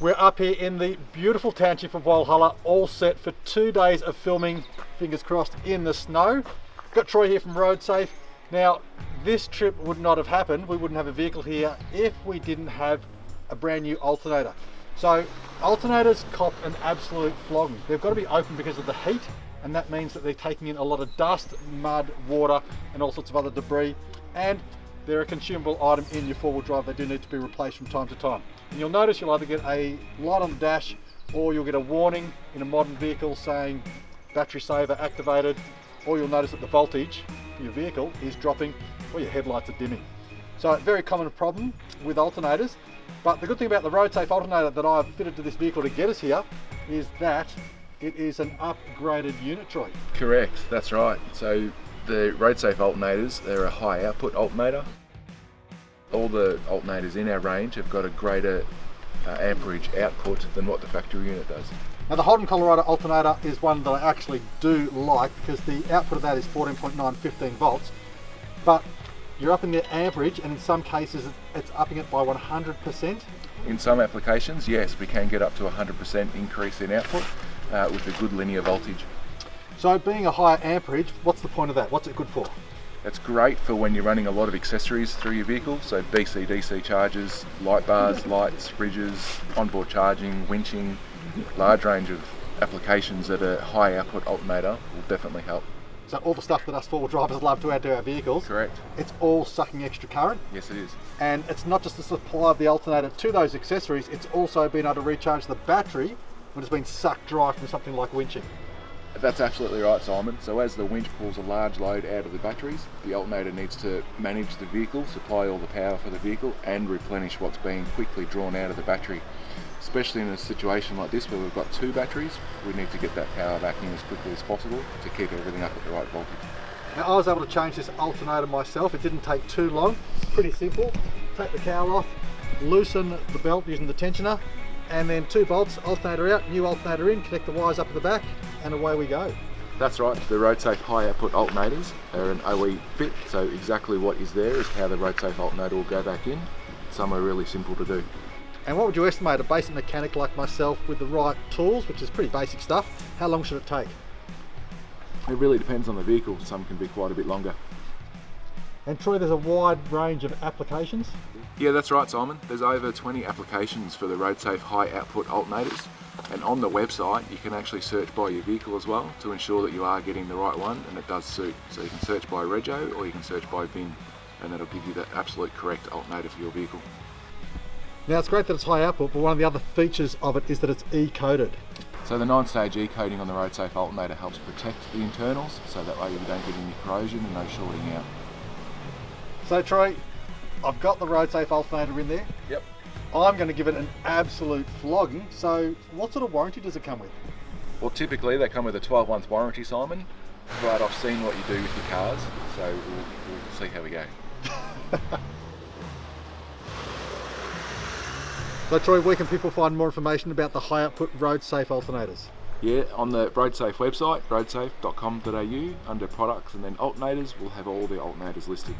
We're up here in the beautiful township of Walhalla, all set for 2 days of filming, fingers crossed, in the snow. Got Troy here from Roadsafe. Now, this trip would not have happened, we wouldn't have a vehicle here if we didn't have a brand new alternator. So, alternators cop an absolute flogging. They've got to be open because of the heat, and that means that they're taking in a lot of dust, mud, water, and all sorts of other debris. And they're a consumable item in your four-wheel drive. They do need to be replaced from time to time. And you'll notice you'll either get a light on the dash or you'll get a warning in a modern vehicle saying battery saver activated, or you'll notice that the voltage for your vehicle is dropping or your headlights are dimming. So a very common problem with alternators. But the good thing about the Roadsafe alternator that I've fitted to this vehicle to get us here is that it is an upgraded unit, Troy. Correct, that's right. So the Roadsafe alternators, they're a high output alternator. All the alternators in our range have got a greater amperage output than what the factory unit does. Now the Holden Colorado alternator is one that I actually do like because the output of that is 14.9, 15 volts, but you're upping the amperage, and in some cases it's upping it by 100%. In some applications, yes, we can get up to 100% increase in output with a good linear voltage. So being a higher amperage, what's the point of that? What's it good for? It's great for when you're running a lot of accessories through your vehicle, so DC chargers, light bars, lights, fridges, onboard charging, winching, large range of applications that a high output alternator will definitely help. So all the stuff that us four-wheel drivers love to add to our vehicles, correct. It's all sucking extra current. Yes, it is. And it's not just the supply of the alternator to those accessories, it's also being able to recharge the battery when it's been sucked dry from something like winching. That's absolutely right, Simon. So as the winch pulls a large load out of the batteries, the alternator needs to manage the vehicle, supply all the power for the vehicle, and replenish what's being quickly drawn out of the battery. Especially in a situation like this where we've got two batteries, we need to get that power back in as quickly as possible to keep everything up at the right voltage. Now I was able to change this alternator myself. It didn't take too long. Pretty simple. Take the cowl off, loosen the belt using the tensioner, and then 2 bolts, alternator out, new alternator in, connect the wires up at the back, and away we go. That's right, the Roadsafe high output alternators are an OE fit, so exactly what is there is how the Roadsafe alternator will go back in. Some are really simple to do. And what would you estimate a basic mechanic like myself with the right tools, which is pretty basic stuff, how long should it take? It really depends on the vehicle, some can be quite a bit longer. And Troy, there's a wide range of applications? Yeah, that's right, Simon. There's over 20 applications for the Roadsafe high output alternators, and on the website you can actually search by your vehicle as well to ensure that you are getting the right one and it does suit. So you can search by rego or you can search by VIN, and that'll give you the absolute correct alternator for your vehicle. Now it's great that it's high output, but one of the other features of it is that it's E-coded. So the 9-stage E-coding on the Roadsafe alternator helps protect the internals, so that way you don't get any corrosion and no shorting out. So Troy, I've got the Roadsafe alternator in there. Yep. I'm going to give it an absolute flogging. So what sort of warranty does it come with? Well, typically they come with a 12-month warranty, Simon, but I've seen what you do with your cars, so we'll see how we go. So Troy, where can people find more information about the high output Roadsafe alternators? Yeah, on the Roadsafe website, roadsafe.com.au, under products and then alternators, we'll have all the alternators listed.